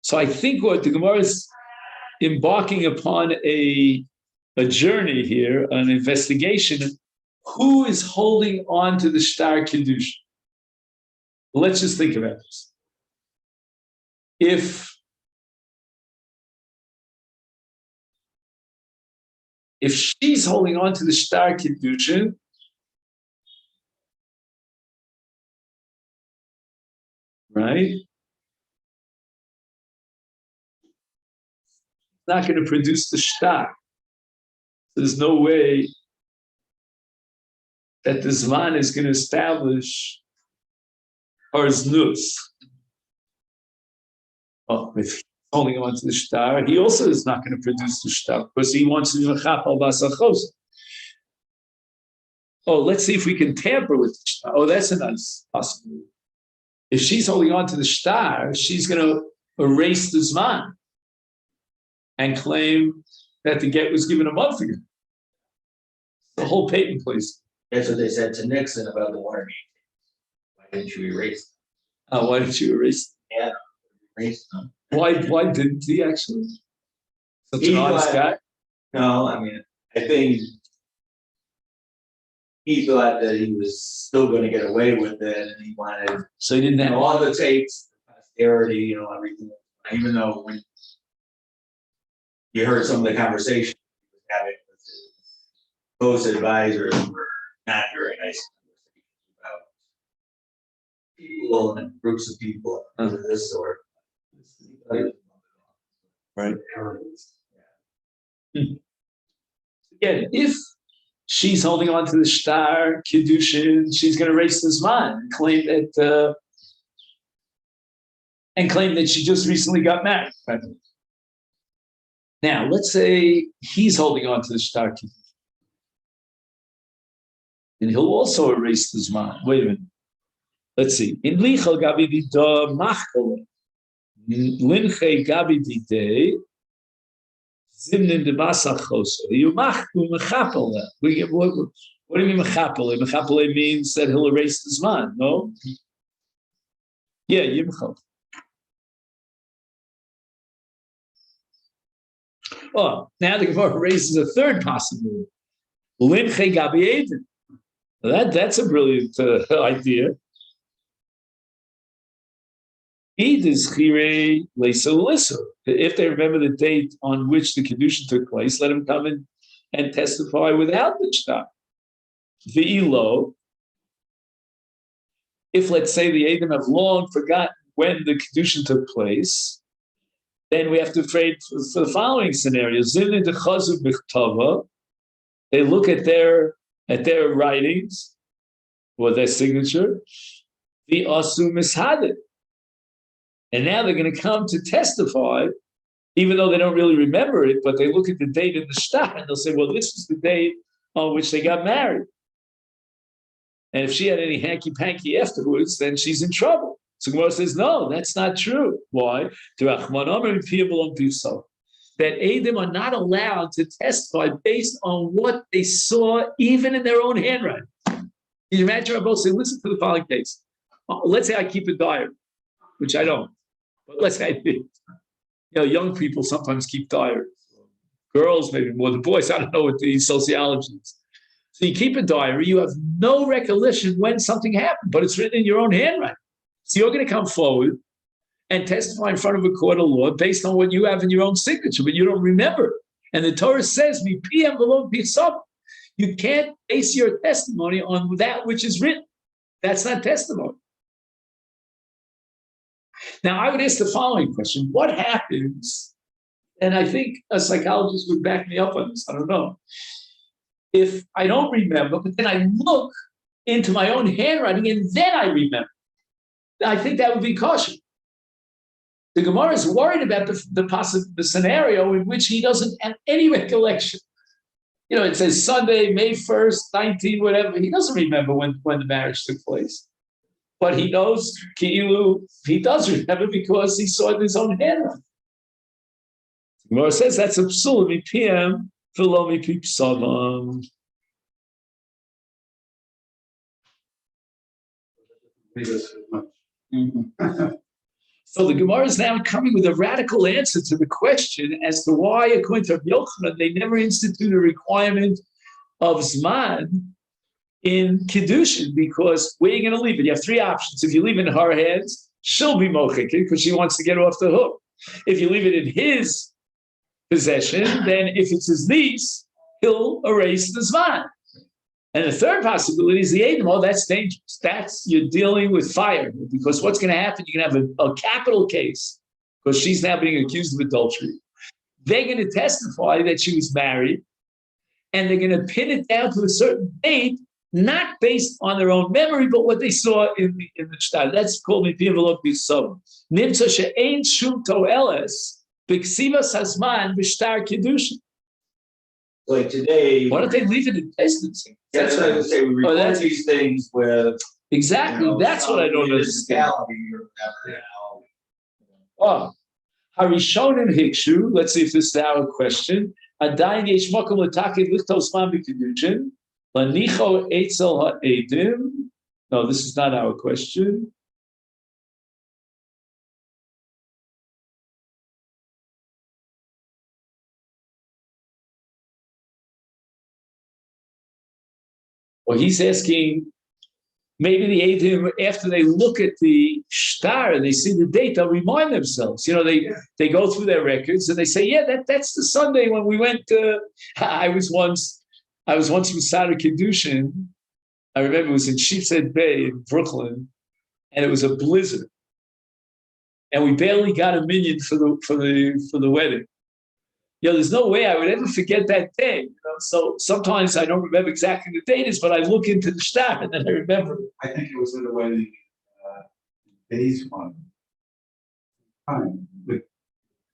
So I think what the Gemara is embarking upon a journey here, an investigation. Who is holding on to the shtar kedushin? Let's just think about this. If she's holding on to the shtar kedushin, right? Not going to produce the shtar. There's no way that the Zman is going to establish her znus. Oh, if he's holding on to the shtar, he also is not going to produce the shtar because he wants to do a chapal basachos. Oh, let's see if we can tamper with the shtar. Oh, that's a nice possibility. If she's holding on to the shtar, she's going to erase the Zman and claim that the get was given a month ago. The whole patent place. That's what they said to Nixon about the Watergate. Why didn't you erase them? Why didn't you erase them? Yeah, erase them. Why didn't he actually? Such He an honest guy. No, I mean, I think he thought that he was still going to get away with it, and he wanted. So he didn't have all the tapes, the posterity, everything. Even though when you heard some of the conversations he was having with his close advisors, were not very nice conversations about people and groups of people of this sort. Right. Again, if she's holding on to the shtar kedushin, she's going to erase this man and claim that she just recently got married. Right? Now, let's say he's holding on to the shtar kedushin, and he'll also erase this man. Wait a minute. Let's see. In lichal gabi dida machkol, linche gabi dide. Zimnin de basachos. You machku mechapel. What do you mean mechapel? Mechapel means that he'll erase the zman. No. Yeah, yimchal. Oh, now the Gemara raises a third possibility. Linche gabi eden. That's a brilliant idea. If they remember the date on which the kedushin took place, let him come in and testify without the shtar. If let's say the Edom have long forgotten when the kedushin took place, then we have to afraid for the following scenario. They look at their writings or their signature. The asu mishadid. And now they're going to come to testify, even though they don't really remember it, but they look at the date in the shtar and they'll say, well, this is the date on which they got married. And if she had any hanky-panky afterwards, then she's in trouble. So Gemara says, no, that's not true. Why? That Edom are not allowed to testify based on what they saw, even in their own handwriting. Can you imagine? I both say, listen to the following case. Let's say I keep a diary, which I don't. But let's say I did. Young people sometimes keep diaries. Girls, maybe more than boys. I don't know what the sociology is. So you keep a diary. You have no recollection when something happened, but it's written in your own handwriting. So you're going to come forward and testify in front of a court of law based on what you have in your own signature, but you don't remember. And the Torah says, you can't base your testimony on that which is written. That's not testimony. Now, I would ask the following question. What happens and I think a psychologist would back me up on this, I don't know. If I don't remember, but then I look into my own handwriting and then I remember, I think that would be caution. The Gemara is worried about the scenario in which he doesn't have any recollection. It says Sunday, May 1st, 19, whatever. He doesn't remember when the marriage took place. But he knows, he does remember because he saw it in his own handwriting. The Gemara says that's a psul mipiem v'lo mipi psavam. So the Gemara is now coming with a radical answer to the question as to why, according to Rabbi Yochanan, they never instituted a requirement of Zman in Kiddushin, because where are you going to leave it? You have three options. If you leave it in her hands, she'll be mochik because she wants to get off the hook. If you leave it in his possession, then if it's his niece, he'll erase the Zman. And the third possibility is the Edom. Oh, that's dangerous. You're dealing with fire, because what's going to happen? You're going to have a capital case because she's now being accused of adultery. They're going to testify that she was married, and they're going to pin it down to a certain date, not based on their own memory, but what they saw in the shtar. That's called mipim v'lo b'sov. Nimtza she'ein shum to'eles b'ksivas hazman b'shtar kiddushin. Like today, why don't they leave it in distance? That's what I would say. We record these things with exactly. That's what I don't understand. Oh, Harishonim Hikshu. Let's see if this is our question. Adayin yesh makom l'takid lichtos man b'kiddushin lanicho eitzel ha'edim. No, this is not our question. Well, he's asking, maybe the Eidim, after they look at the shtar and they see the date, they'll remind themselves. They go through their records and they say, yeah, that's the Sunday when we went to, I was once with Sarah Kiddushin. I remember it was in Sheepshead Bay in Brooklyn, and it was a blizzard. And we barely got a minyan for the wedding. There's no way I would ever forget that day. So sometimes I don't remember exactly the date is, but I look into the shtar and then I remember it. I think it was in the wedding days one time with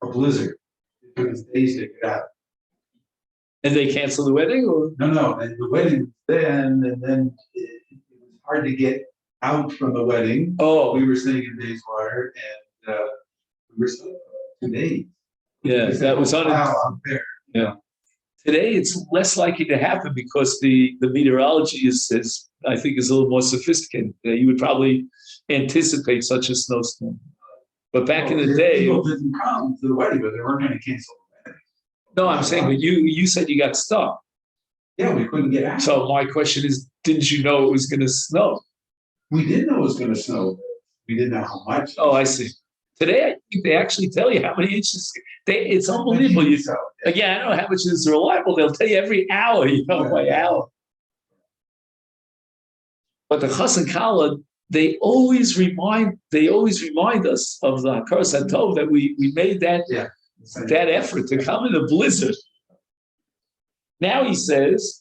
a blizzard. It took us days to get out. And they canceled the wedding, or no, and the wedding was then, and then it was hard to get out from the wedding. Oh, we were staying in Bayswater, and we were still 2 days. Yeah, that was unfair. Yeah. Today it's less likely to happen because the meteorology is I think is a little more sophisticated. You would probably anticipate such a snowstorm. But back in the day, people didn't come to the wedding, but they weren't going to cancel the wedding. No, I'm saying, but you said you got stuck. Yeah, we couldn't get out. So my question is, didn't you know it was going to snow? We did know it was going to snow. We didn't know how much. Oh, I see. Today, I think they actually tell you how many inches. It's unbelievable. Again, I don't know how much is reliable. They'll tell you every hour, by hour. But the Chas and Kala, they always remind us of the Hakaras HaTov that we made that effort to come in a blizzard. Now he says,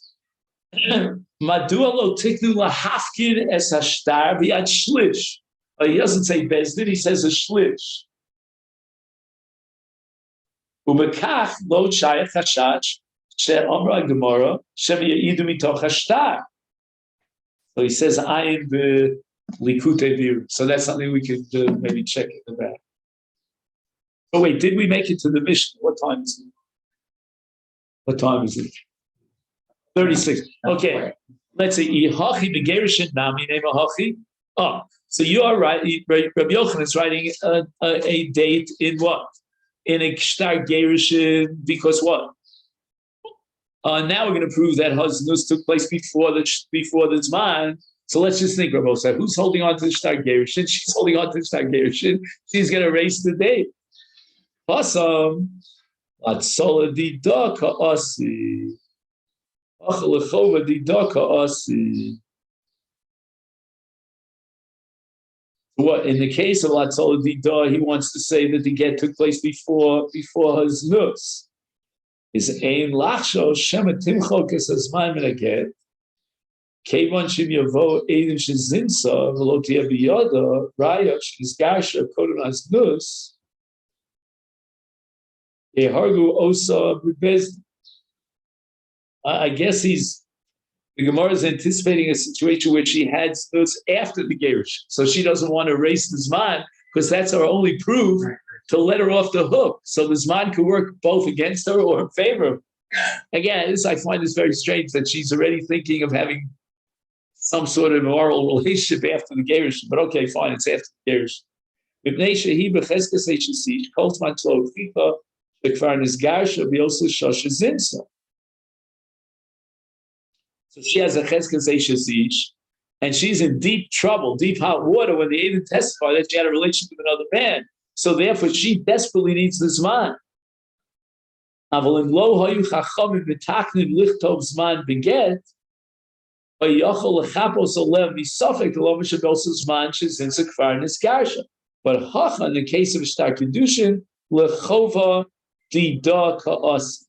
Madua lo tiknu lahafkid es hashtar v'yad shlish. He doesn't say bezdin, he says a shlish. Ubekach lo shayach hashach she'amra gemara she'miya'idu mitoch hashtar. So he says ayin b'likutei vir. So that's something we could maybe check in the back. Oh wait, did we make it to the Mishnah? What time is it? 36. Okay. Let's say Ihachi begerishin nami name Ihachi. Oh, so you are right. Rabbi Yochanan is writing a date in what? In a shtar gerishin, because what? Now we're going to prove that Haznus took place before the Zman. So let's just think, Rabbi said, who's holding on to the shtar gerishin? She's holding on to the shtar gerishin. She's going to erase the date. Pasam atzola dida ka'asi. Achalechova dida ka'asi. What in the case of Latzola Dida, he wants to say that the get took place before his nus. Is ein lachsho shema timchokes azman min haget. Kevon shim yavo edim shezinsa v'lo tia biyada raya shizgarsha kodem az nus. Ehargu osa b'bez. I guess the Gemara is anticipating a situation where she had nus after the Gerish. So she doesn't want to erase the Zman because that's our only proof to let her off the hook. So the Zman could work both against her or in favor. Again, I find this very strange that she's already thinking of having some sort of moral relationship after the Gerish. But okay, fine, it's after the Gerish. So she has a cheskes eishes, and she's in deep trouble, deep hot water when they even testify that she had a relationship with another man. So therefore, she desperately needs this man. Aval im lo hayu chachamim v'taknim lichtov zman beget, v'yachol lechapos olev misafek lo mishabels zman shezin sekvar nisgarsha. But hacha, in the case of a shtar kedushin, lechova dida ka'as.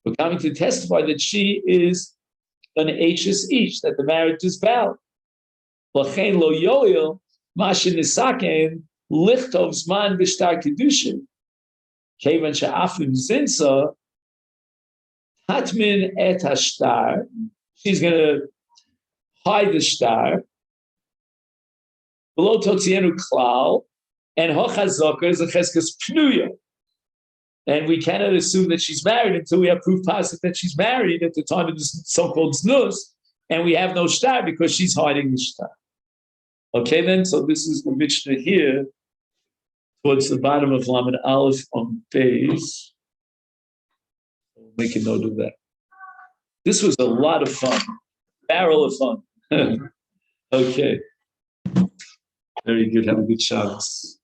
We're coming to testify that she is an Ashes each, that the marriage is valid. Lachein lo yoil, mashin nisaken, lichtov zman b'shtar kedushin. Kevan she'afim zinsa, hatmin et hashtar. She's going to hide the shtar. Below totzienu klal, and hochazaka is a cheskes pnuya. And we cannot assume that she's married until we have proof positive that she's married at the time of this so-called znus, and we have no shtar because she's hiding the shtar. Okay, then, so this is the Mishnah here, towards the bottom of Lamed Aleph on base. Make a note of that. This was a lot of fun, barrel of fun. Okay, very good. Have a good Shabbos.